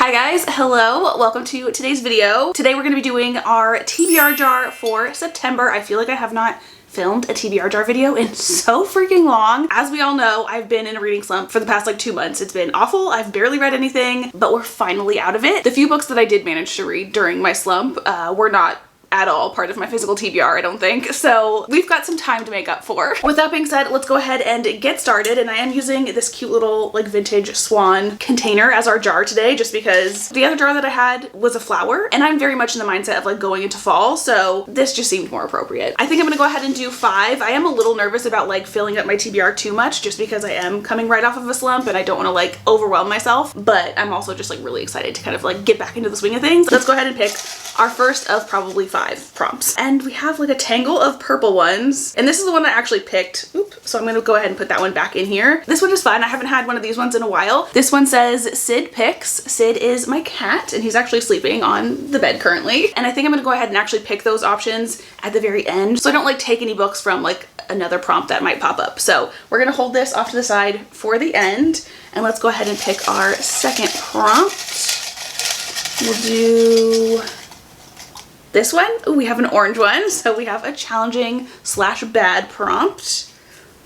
Hi guys, hello, welcome to today's video. Today we're going to be doing our TBR jar for September. I feel like I have not filmed a TBR jar video in so freaking long. As we all know, I've been in a reading slump for the past like 2 months. It's been awful. I've barely read anything, but we're finally out of it. The few books that I did manage to read during my slump were not at all part of my physical TBR, I don't think. So we've got some time to make up for. With that being said, let's go ahead and get started. And I am using this cute little like vintage swan container as our jar today, just because the other jar that I had was a flower and I'm very much in the mindset of like going into fall. So this just seemed more appropriate. I think I'm gonna go ahead and do 5. I am a little nervous about like filling up my TBR too much just because I am coming right off of a slump and I don't want to like overwhelm myself, but I'm also just like really excited to kind of like get back into the swing of things. Let's go ahead and pick our first of probably 5 prompts. And we have like a tangle of purple ones. And this is the one I actually picked. Oops. So I'm gonna go ahead and put that one back in here. This one is fun. I haven't had one of these ones in a while. This one says Sid picks. Sid is my cat and he's actually sleeping on the bed currently. And I think I'm gonna go ahead and actually pick those options at the very end, so I don't like take any books from like another prompt that might pop up. So we're gonna hold this off to the side for the end. And let's go ahead and pick our second prompt. We'll do this one. Ooh, we have an orange one. So we have a challenging / bad prompt.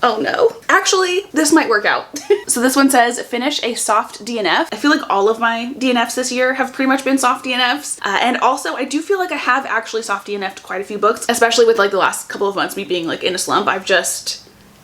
Oh no. Actually, this might work out. So this one says finish a soft DNF. I feel like all of my DNFs this year have pretty much been soft DNFs. And also I do feel like I have actually soft DNF'd quite a few books, especially with like the last couple of months me being like in a slump.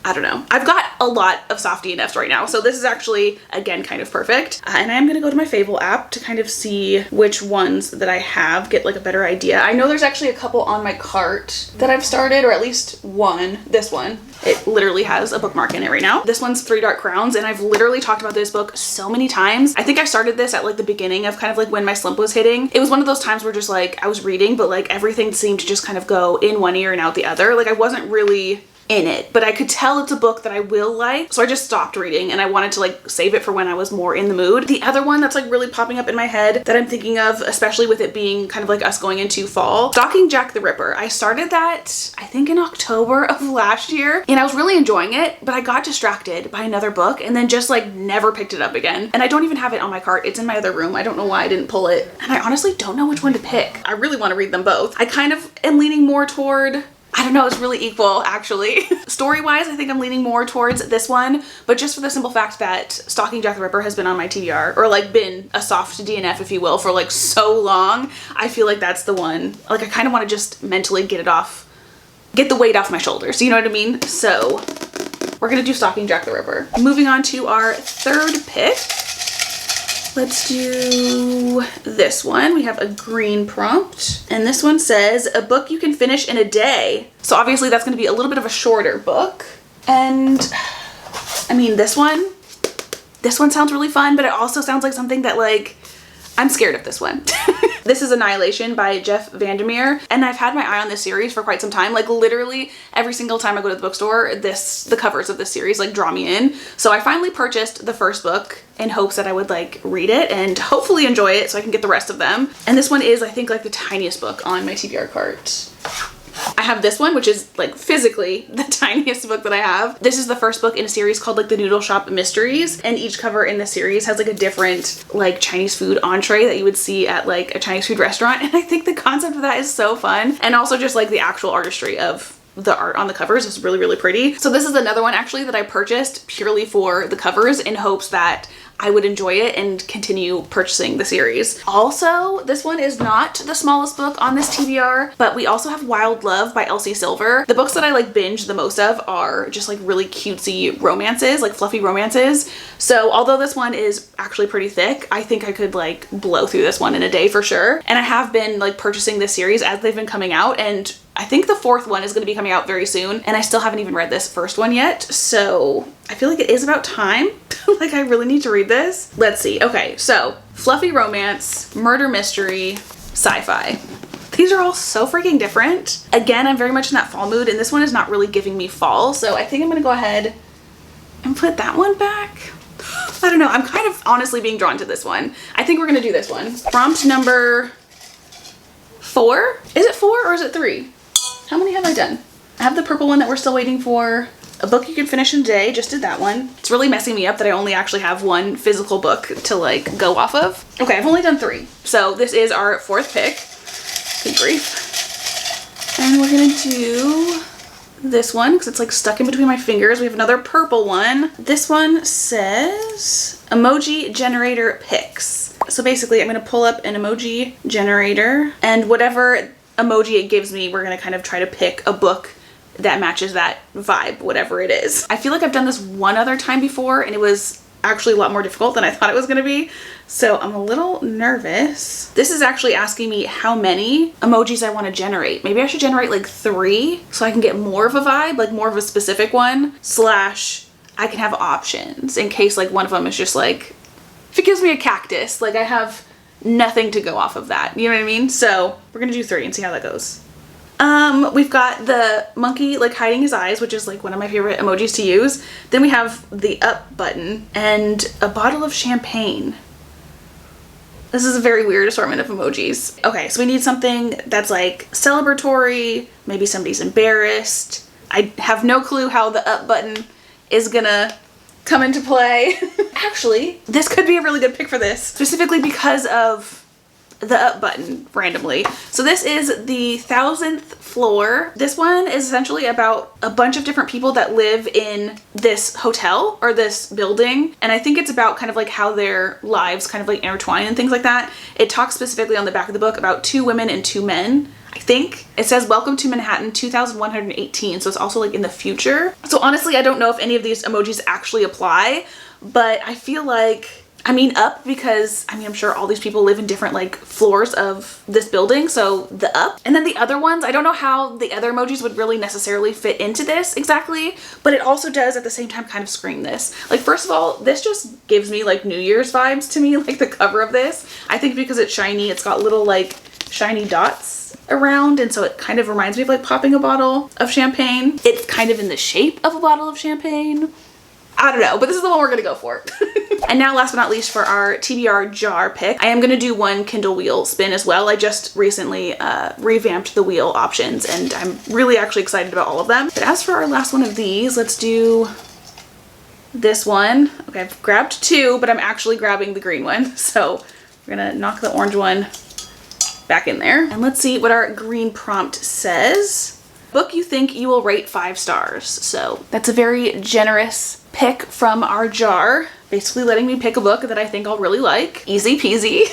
I don't know. I've got a lot of soft DNFs right now. So this is actually, again, kind of perfect. And I'm gonna go to my Fable app to kind of see which ones that I have, get like a better idea. I know there's actually a couple on my cart that I've started, or at least one. This one, it literally has a bookmark in it right now. This one's 3 Dark Crowns, and I've literally talked about this book so many times. I think I started this at like the beginning of kind of like when my slump was hitting. It was one of those times where just like I was reading, but like everything seemed to just kind of go in one ear and out the other. Like I wasn't really in it, but I could tell it's a book that I will like. So I just stopped reading and I wanted to like save it for when I was more in the mood. The other one that's like really popping up in my head that I'm thinking of, especially with it being kind of like us going into fall, Stalking Jack the Ripper. I started that I think in October of last year and I was really enjoying it, but I got distracted by another book and then just like never picked it up again. And I don't even have it on my cart. It's in my other room. I don't know why I didn't pull it. And I honestly don't know which one to pick. I really want to read them both. I kind of am leaning more toward, I don't know, it's really equal actually. Story-wise, I think I'm leaning more towards this one, but just for the simple fact that Stalking Jack the Ripper has been on my TBR, or like been a soft DNF, if you will, for like so long. I feel like that's the one, like I kind of want to just mentally get it off, get the weight off my shoulders, you know what I mean? So we're gonna do Stalking Jack the Ripper. Moving on to our third pick. Let's do this one. We have a green prompt and this one says a book you can finish in a day. So obviously that's going to be a little bit of a shorter book. And I mean, this one sounds really fun, but it also sounds like something that like, I'm scared of this one. This is Annihilation by Jeff Vandermeer, and I've had my eye on this series for quite some time. Like literally every single time I go to the bookstore, the covers of this series like draw me in. So I finally purchased the first book in hopes that I would like read it and hopefully enjoy it so I can get the rest of them. And this one is, I think, like the tiniest book on my TBR cart. I have this one, which is like physically the tiniest book that I have. This is the first book in a series called like the Noodle Shop Mysteries, and each cover in the series has like a different like Chinese food entree that you would see at like a Chinese food restaurant. And I think the concept of that is so fun, and also just like the actual artistry of the art on the covers is really, really pretty. So this is another one actually that I purchased purely for the covers in hopes that I would enjoy it and continue purchasing the series. Also, this one is not the smallest book on this TBR, but we also have Wild Love by Elsie Silver. The books that I like binge the most of are just like really cutesy romances, like fluffy romances. So although this one is actually pretty thick, I think I could like blow through this one in a day for sure. And I have been like purchasing this series as they've been coming out, and I think the 4th one is going to be coming out very soon, and I still haven't even read this first one yet, so I feel like it is about time. Like I really need to read this. Let's see. Okay, so fluffy romance, murder mystery, sci-fi. These are all so freaking different. Again, I'm very much in that fall mood, and this one is not really giving me fall, so I think I'm gonna go ahead and put that one back. I don't know, I'm kind of honestly being drawn to this one. I think we're gonna do this one. Prompt number 4? Is it 4 or is it 3? How many have I done? I have the purple one that we're still waiting for. A book you can finish in a day, just did that one. It's really messing me up that I only actually have one physical book to like go off of. Okay, I've only done 3. So this is our 4th pick. Good grief. And we're gonna do this one because it's like stuck in between my fingers. We have another purple one. This one says emoji generator picks. So basically I'm gonna pull up an emoji generator and whatever emoji it gives me, we're gonna kind of try to pick a book that matches that vibe, whatever it is. I feel like I've done this one other time before and it was actually a lot more difficult than I thought it was gonna be. So I'm a little nervous. This is actually asking me how many emojis I want to generate. Maybe I should generate like 3 so I can get more of a vibe, like more of a specific one, / I can have options in case like one of them is just like, if it gives me a cactus, like I have nothing to go off of that. You know what I mean? So we're gonna do 3 and see how that goes. We've got the monkey like hiding his eyes, which is like one of my favorite emojis to use. Then we have the up button and a bottle of champagne. This is a very weird assortment of emojis. Okay, so we need something that's like celebratory, maybe somebody's embarrassed. I have no clue how the up button is gonna come into play. Actually, this could be a really good pick for this, specifically because of the up button randomly. So this is the 1000th floor. This one is essentially about a bunch of different people that live in this hotel or this building. And I think it's about kind of like how their lives kind of like intertwine and things like that. It talks specifically on the back of the book about 2 women and 2 men. I think it says welcome to Manhattan 2118. So it's also like in the future. So honestly, I don't know if any of these emojis actually apply, but I feel like, I mean up because I mean I'm sure all these people live in different like floors of this building, so the up. And then the other ones, I don't know how the other emojis would really necessarily fit into this exactly, but it also does at the same time kind of scream this. Like first of all, this just gives me like New Year's vibes to me, like the cover of this. I think because it's shiny, it's got little like shiny dots around, and so it kind of reminds me of like popping a bottle of champagne. It's kind of in the shape of a bottle of champagne. I don't know, but this is the one we're gonna go for. And now last but not least for our TBR jar pick, I am gonna do one Kindle wheel spin as well. I just recently revamped the wheel options and I'm really actually excited about all of them. But as for our last one of these, let's do this one. Okay, I've grabbed 2, but I'm actually grabbing the green one. So we're gonna knock the orange one back in there. And let's see what our green prompt says. Book you think you will rate 5 stars. So that's a very generous pick from our jar, basically letting me pick a book that I think I'll really like. Easy peasy,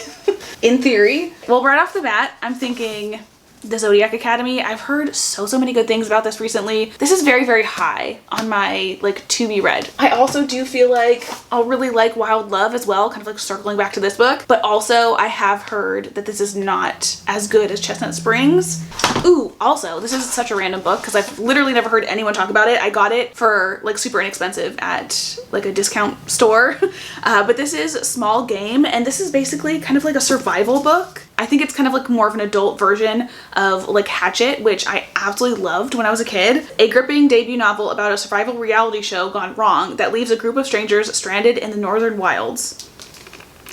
in theory. Well, right off the bat, I'm thinking the Zodiac Academy. I've heard so many good things about this recently. This is very, very high on my like to be read. I also do feel like I'll really like Wild Love as well, kind of like circling back to this book, but also I have heard that this is not as good as Chestnut Springs. Ooh, also, this is such a random book because I've literally never heard anyone talk about it. I got it for like super inexpensive at like a discount store, but this is Small Game, and this is basically kind of like a survival book. I think it's kind of like more of an adult version of like Hatchet, which I absolutely loved when I was a kid. A gripping debut novel about a survival reality show gone wrong that leaves a group of strangers stranded in the northern wilds.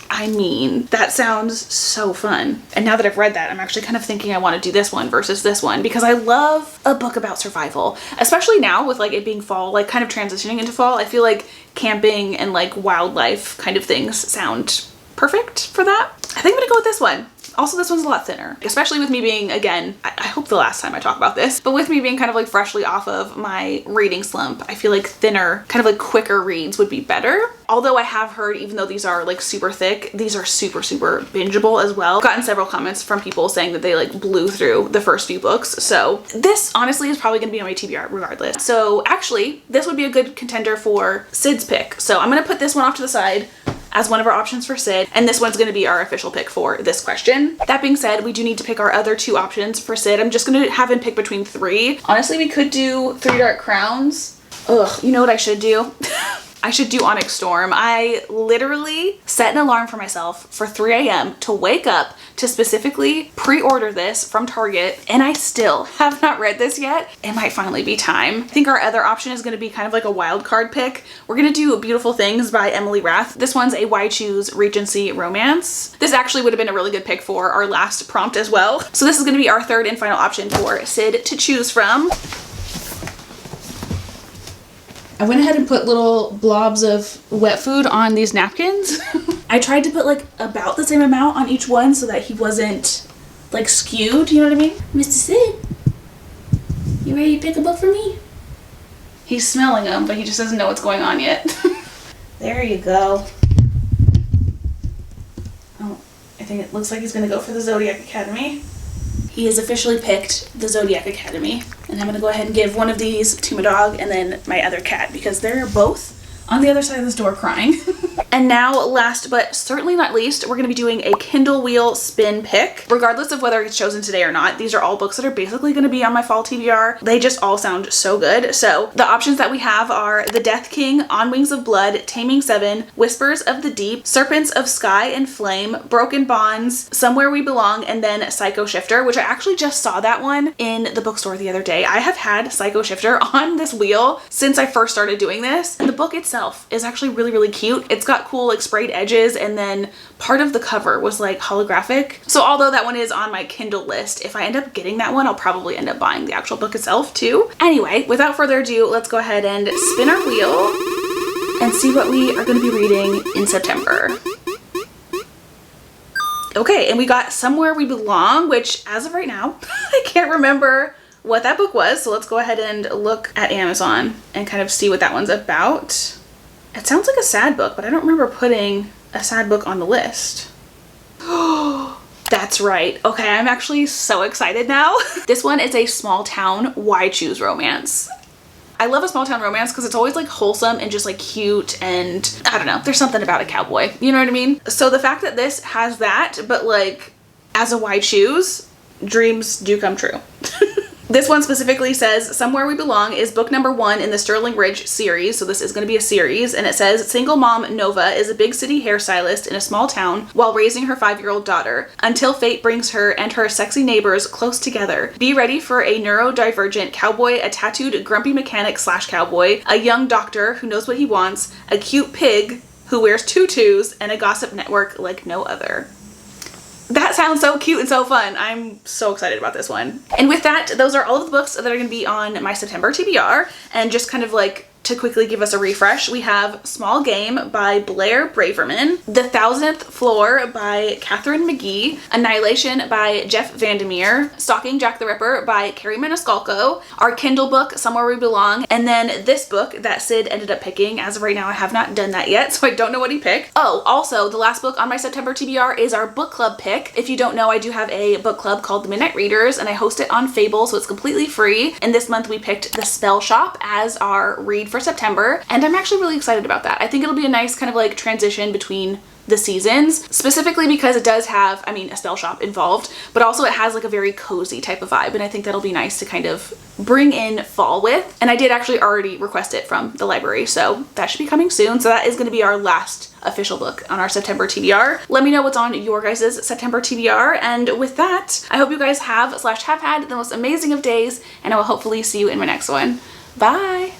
I mean, that sounds so fun. And now that I've read that, I'm actually kind of thinking I want to do this one versus this one because I love a book about survival, especially now with like it being fall, like kind of transitioning into fall. I feel like camping and like wildlife kind of things sound perfect for that. I think I'm gonna go with this one. Also, this one's a lot thinner, especially with me being, again, I hope the last time I talk about this, but with me being kind of like freshly off of my reading slump, I feel like thinner, kind of like quicker reads would be better. Although I have heard, even though these are like super thick, these are super, super bingeable as well. I've gotten several comments from people saying that they like blew through the first few books. So this honestly is probably gonna be on my TBR regardless. So actually, this would be a good contender for Sid's pick. So I'm gonna put this one off to the side as one of our options for Sid, and this one's gonna be our official pick for this question. That being said, we do need to pick our other 2 options for Sid. I'm just gonna have him pick between 3. Honestly, we could do 3 Dark Crowns. Ugh, you know what I should do? I should do Onyx Storm. I literally set an alarm for myself for 3 a.m. to wake up to specifically pre-order this from Target, and I still have not read this yet. It might finally be time. I think our other option is going to be kind of like a wild card pick. We're going to do Beautiful Things by Emily Rath. This one's a Why Choose Regency romance. This actually would have been a really good pick for our last prompt as well. So this is going to be our 3rd and final option for Sid to choose from. I went ahead and put little blobs of wet food on these napkins. I tried to put like about the same amount on each one so that he wasn't like skewed, you know what I mean? Mr. Sid, you ready to pick a book for me? He's smelling them, but he just doesn't know what's going on yet. There you go. Oh, I think it looks like he's gonna go for the Zodiac Academy. He has officially picked the Zodiac Academy. And I'm gonna go ahead and give one of these to my dog and then my other cat because they're both on the other side of this door crying. And now, last but certainly not least, we're gonna be doing a Kindle wheel spin pick. Regardless of whether it's chosen today or not, these are all books that are basically gonna be on my fall TBR. They just all sound so good. So the options that we have are The Death King, On Wings of Blood, Taming Seven, Whispers of the Deep, Serpents of Sky and Flame, Broken Bonds, Somewhere We Belong, and then Psycho Shifter, which I actually just saw that one in the bookstore the other day. I have had Psycho Shifter on this wheel since I first started doing this. And the book itself is actually really, really cute. It's got cool like sprayed edges, and then part of the cover was like holographic. So although that one is on my Kindle list, if I end up getting that one, I'll probably end up buying the actual book itself too. Anyway, without further ado, let's go ahead and spin our wheel and see what we are going to be reading in September. Okay, and we got Somewhere We Belong, which as of right now, I can't remember what that book was. So let's go ahead and look at Amazon and kind of see what that one's about. It sounds like a sad book, but I don't remember putting a sad book on the list. That's right. Okay, I'm actually so excited now. This one is a small town why choose romance. I love a small town romance because it's always like wholesome and just like cute, and I don't know, there's something about a cowboy, you know what I mean? So the fact that this has that, but like as a why choose, dreams do come true. This one specifically says Somewhere We Belong is book number 1 in the Sterling Ridge series. So this is going to be a series, and it says single mom Nova is a big city hairstylist in a small town while raising her 5-year-old daughter until fate brings her and her sexy neighbors close together. Be ready for a neurodivergent cowboy, a tattooed grumpy mechanic / cowboy, a young doctor who knows what he wants, a cute pig who wears tutus, and a gossip network like no other. That sounds so cute and so fun. I'm so excited about this one. And with that, those are all of the books that are going to be on my September TBR. And just kind of like to quickly give us a refresh, we have Small Game by Blair Braverman, The 1000th Floor by Catherine McGee, Annihilation by Jeff Vandermeer, Stalking Jack the Ripper by Carrie Maniscalco, our Kindle book, Somewhere We Belong, and then this book that Sid ended up picking. As of right now, I have not done that yet, so I don't know what he picked. Oh, also, the last book on my September TBR is our book club pick. If you don't know, I do have a book club called The Midnight Readers, and I host it on Fable, so it's completely free. And this month we picked The Spell Shop as our read for September, and I'm actually really excited about that. I think it'll be a nice kind of like transition between the seasons, specifically because it does have, I mean, a spell shop involved, but also it has like a very cozy type of vibe, and I think that'll be nice to kind of bring in fall with. And I did actually already request it from the library, so that should be coming soon. So that is going to be our last official book on our September TBR. Let me know what's on your guys' September TBR, and with that, I hope you guys have / have had the most amazing of days, and I will hopefully see you in my next one. Bye!